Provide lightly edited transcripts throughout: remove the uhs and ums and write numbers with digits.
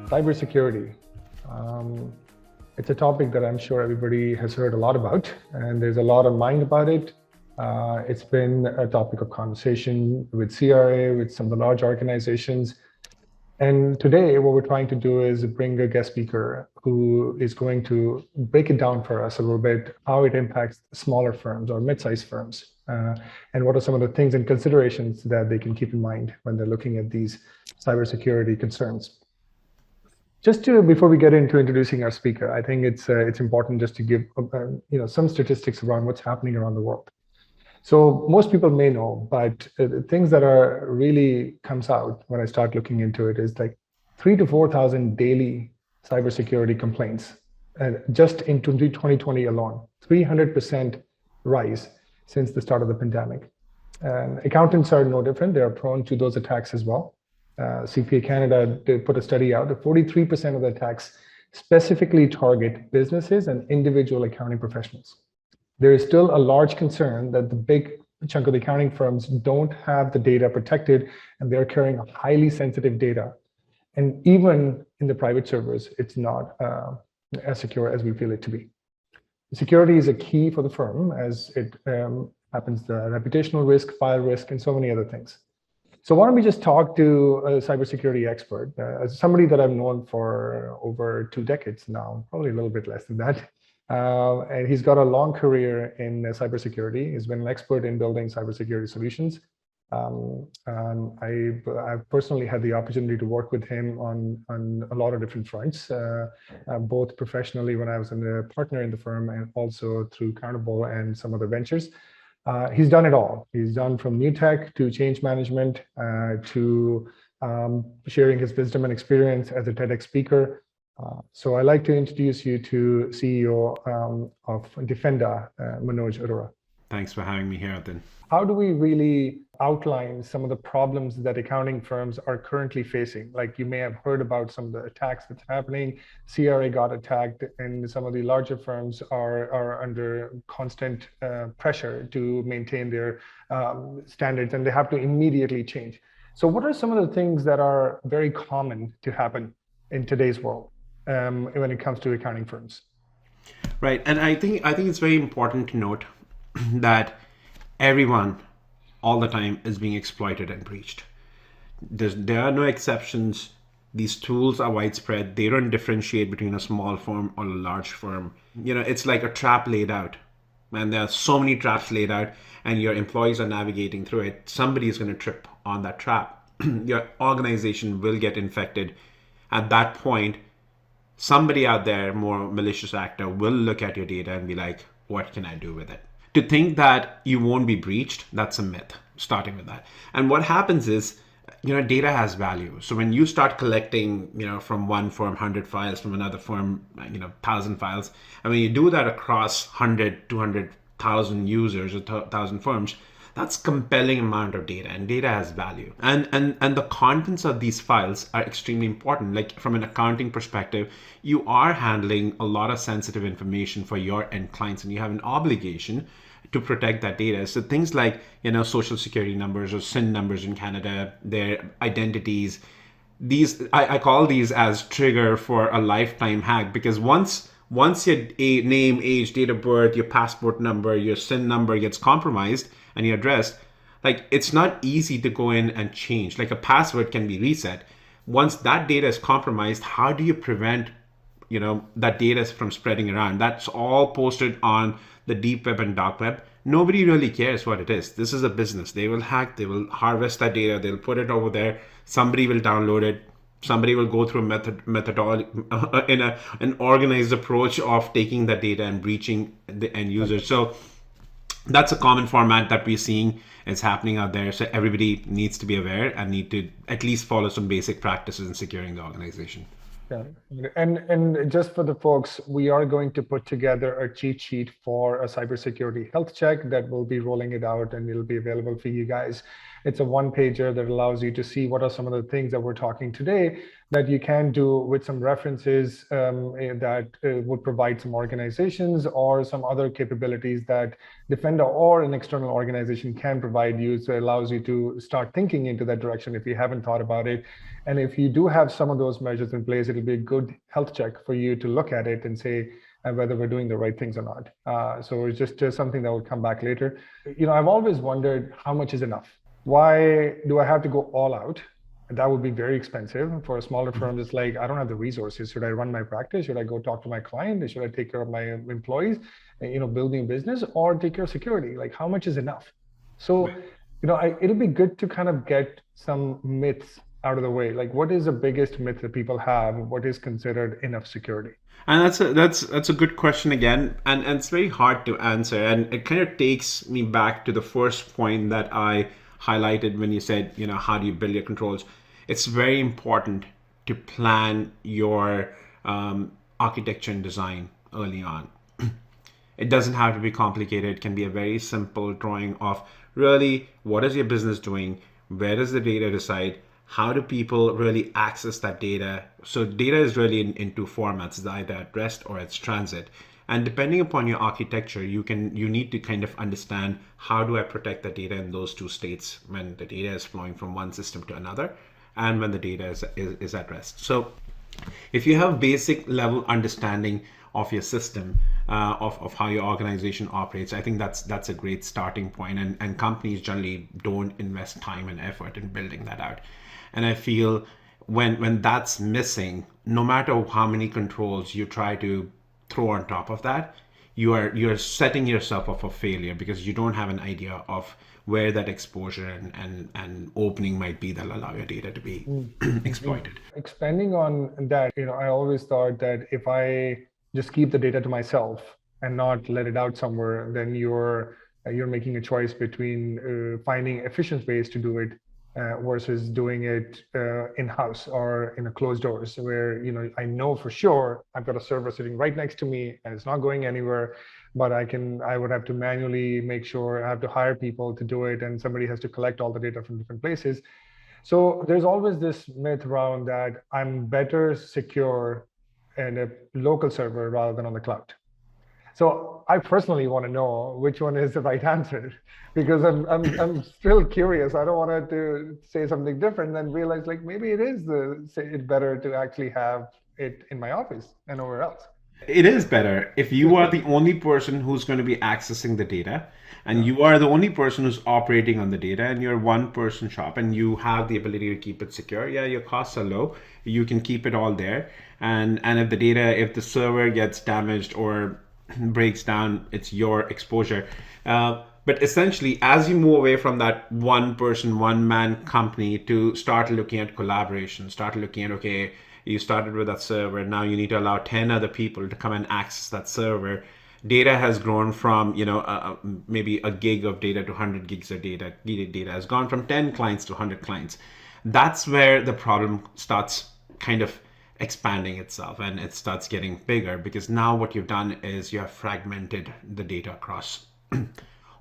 Cybersecurity. Um, it's a topic that I'm sure everybody has heard a lot about, and there's a lot of mind about it. It's been a topic of conversation with CRA, with some of the large organizations. And today, what we're trying to do is bring a guest speaker who is going to break it down for us a little bit, how it impacts smaller firms or mid-sized firms, and what are some of the things and considerations that they can keep in mind when they're looking at these cybersecurity concerns. Before we get into introducing our speaker, I think it's important just to give some statistics around what's happening around the world. So most people may know, but the things that are really comes out when I start looking into it is like 3 to 4 thousand daily cybersecurity complaints, and just in 2020 alone, 300% rise since the start of the pandemic. And accountants are no different; they are prone to those attacks as well. CPA Canada did put a study out that 43% of the attacks specifically target businesses and individual accounting professionals. There is still a large concern that the big chunk of the accounting firms don't have the data protected, and they're carrying highly sensitive data. And even in the private servers, it's not as secure as we feel it to be. Security is a key for the firm as it happens the reputational risk, file risk, and so many other things. So why don't we just talk to a cybersecurity expert, as somebody that I've known for over 2 decades now, probably a little bit less than that. And he's got a long career in cybersecurity. He's been an expert in building cybersecurity solutions. I've personally had the opportunity to work with him on a lot of different fronts, both professionally when I was a partner in the firm and also through Carnival and some other ventures. He's done it all. He's done from new tech to change management to sharing his wisdom and experience as a TEDx speaker. So I'd like to introduce you to CEO of Difenda, Manoj Arora. Thanks for having me here, Atin. How do we really outline some of the problems that accounting firms are currently facing? Like you may have heard about some of the attacks that's happening. CRA got attacked, and some of the larger firms are under constant pressure to maintain their standards, and they have to immediately change. So what are some of the things that are very common to happen in today's world when it comes to accounting firms? Right, and I think it's very important to note that everyone all the time is being exploited and breached. There are no exceptions. These tools are widespread. They don't differentiate between a small firm or a large firm. It's like a trap laid out. And there are so many traps laid out, and your employees are navigating through it. Somebody is going to trip on that trap. Your organization will get infected. At that point, somebody out there, more malicious actor, will look at your data and be like, what can I do with it? To think that you won't be breached, that's a myth, starting with that. And what happens is, data has value. So when you start collecting, from one firm, 100 files, from another firm, 1,000 files, and when you do that across 100, 200,000 users or 1,000 firms, that's compelling amount of data, and data has value. And the contents of these files are extremely important. Like from an accounting perspective, you are handling a lot of sensitive information for your end clients, and you have an obligation to protect that data. So things like, social security numbers or SIN numbers in Canada, their identities, I call these as trigger for a lifetime hack, because once your name, age, date of birth, your passport number, your SIN number gets compromised and your address, like it's not easy to go in and change. Like a password can be reset. Once that data is compromised, how do you prevent that data from spreading around? That's all posted on the deep web and dark web. Nobody really cares what it is. This is a business. They will hack, they will harvest that data, they'll put it over there, somebody will download it, somebody will go through a methodology in an organized approach of taking that data and breaching the end user. So that's a common format that we're seeing is happening out there. So everybody needs to be aware and need to at least follow some basic practices in securing the organization. Yeah. And just for the folks, we are going to put together a cheat sheet for a cybersecurity health check that will be rolling it out, and it'll be available for you guys. It's a one-pager that allows you to see what are some of the things that we're talking today that you can do with some references that would provide some organizations or some other capabilities that Defender or an external organization can provide you. So it allows you to start thinking into that direction if you haven't thought about it. And if you do have some of those measures in place, it'll be a good health check for you to look at it and say whether we're doing the right things or not. So it's just something that will come back later. I've always wondered how much is enough. Why do I have to go all out? That would be very expensive for a smaller firm. It's like, I don't have the resources. Should I run my practice? Should I go talk to my client? Should I take care of my employees, building a business, or take care of security? Like, how much is enough? So, it'll be good to kind of get some myths out of the way. Like, what is the biggest myth that people have? What is considered enough security? And that's a good question again, and it's very hard to answer, and it kind of takes me back to the first point that I highlighted when you said, how do you build your controls? It's very important to plan your architecture and design early on. It doesn't have to be complicated. It can be a very simple drawing of really what is your business doing, where does the data reside, how do people really access that data. So data is really in two formats. It's either at rest or it's transit. And depending upon your architecture, you need to kind of understand how do I protect the data in those two states when the data is flowing from one system to another and when the data is at rest. So if you have basic level understanding of your system, of how your organization operates, I think that's a great starting point. And companies generally don't invest time and effort in building that out. And I feel when that's missing, no matter how many controls you try to throw on top of that, you're setting yourself up for failure because you don't have an idea of where that exposure and opening might be that allow your data to be exploited. Expanding on that, I always thought that if I just keep the data to myself and not let it out somewhere, then you're making a choice between finding efficient ways to do it versus doing it in-house or in a closed doors where, I know for sure I've got a server sitting right next to me and it's not going anywhere, but I would have to manually make sure I have to hire people to do it and somebody has to collect all the data from different places. So there's always this myth around that I'm better secure in a local server rather than on the cloud. So I personally want to know which one is the right answer because I'm still curious. I don't want to say something different and then realize like maybe it is better to actually have it in my office and nowhere else. It is better if you are the only person who's going to be accessing the data and Yeah. you are the only person who's operating on the data and you're one person shop and you have the ability to keep it secure. Yeah, your costs are low. You can keep it all there. And if the server gets damaged or breaks down, it's your exposure. But essentially, as you move away from that one person, one man company to start looking at collaboration, start looking at, okay, you started with that server, now you need to allow 10 other people to come and access that server. Data has grown from, maybe a gig of data to 100 gigs of data. Data has gone from 10 clients to 100 clients. That's where the problem starts kind of expanding itself and it starts getting bigger because now what you've done is you have fragmented the data across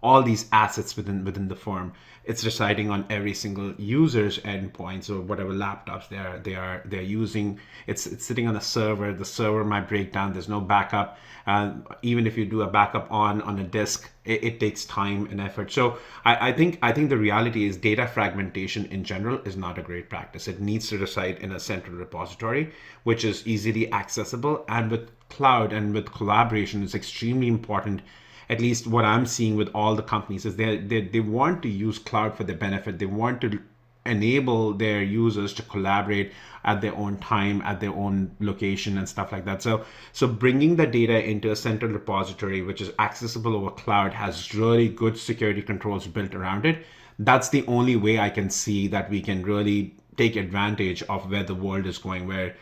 all these assets within the firm. It's residing on every single user's endpoints or whatever laptops they're using. It's sitting on a server. The server might break down. There's no backup. Even if you do a backup on a disk, it takes time and effort. So I think the reality is data fragmentation in general is not a great practice. It needs to reside in a central repository, which is easily accessible. And with cloud and with collaboration, it's extremely important. At least what I'm seeing with all the companies is they want to use cloud for their benefit. They want to enable their users to collaborate at their own time, at their own location and stuff like that. So bringing the data into a central repository, which is accessible over cloud, has really good security controls built around it. That's the only way I can see that we can really take advantage of where the world is going, where,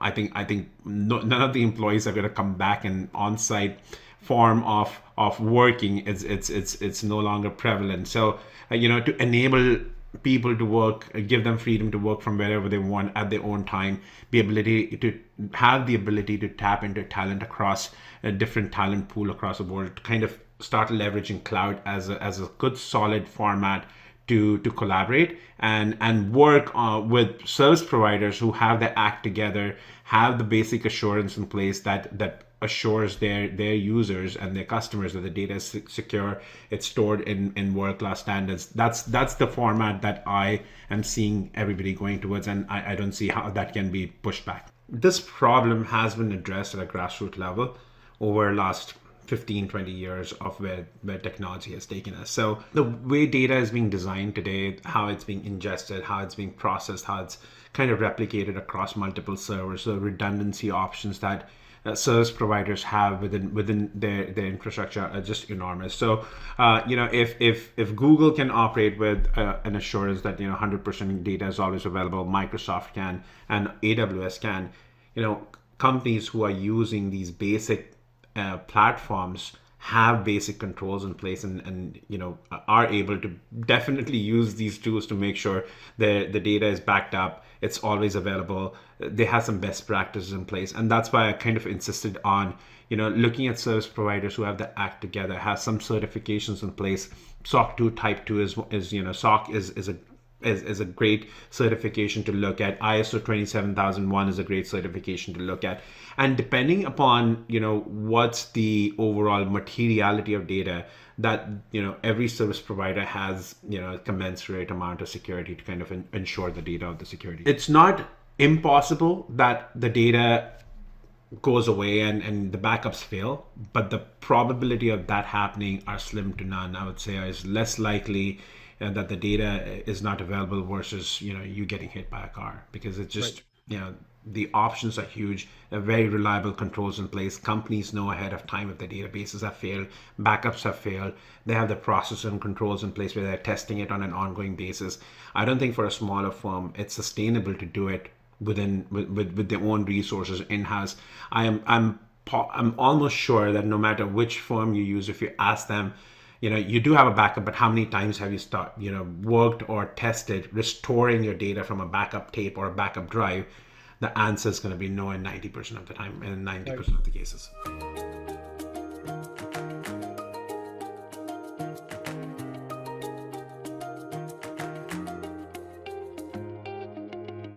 I think none of the employees are going to come back and on-site form of working. It's no longer prevalent. So to enable people to work, give them freedom to work from wherever they want at their own time, the ability to tap into talent across a different talent pool across the world, to kind of start leveraging cloud as a good solid format to collaborate and work with service providers who have their act together, have the basic assurance in place that assures their users and their customers that the data is secure, it's stored in world-class standards. That's the format that I am seeing everybody going towards, and I don't see how that can be pushed back. This problem has been addressed at a grassroots level over the last 15-20 years of where technology has taken us. So the way data is being designed today, how it's being ingested, how it's being processed, how it's kind of replicated across multiple servers, the redundancy options that service providers have within their infrastructure are just enormous. So if Google can operate with an assurance that 100% data is always available, Microsoft can, and AWS can, companies who are using these basic platforms have basic controls in place and are able to definitely use these tools to make sure the data is backed up, it's always available, they have some best practices in place. And that's why I kind of insisted on looking at service providers who have the act together, have some certifications in place. SOC 2 Type 2 is SOC is a great certification to look at. ISO 27001 is a great certification to look at. And depending upon, what's the overall materiality of data, that, every service provider has, a commensurate amount of security to kind of ensure the data of the security. It's not impossible that the data goes away and the backups fail, but the probability of that happening are slim to none. I would say is less likely that the data is not available versus you getting hit by a car, because it's just the options are huge. There are very reliable controls in place. Companies know ahead of time if the databases have failed, backups have failed. They have the process and controls in place where they're testing it on an ongoing basis. I don't think for a smaller firm it's sustainable to do it with their own resources in-house. I'm almost sure that no matter which firm you use, if you ask them, you do have a backup, but how many times have you worked or tested restoring your data from a backup tape or a backup drive? The answer is going to be no in 90% of the time, and 90% of the cases.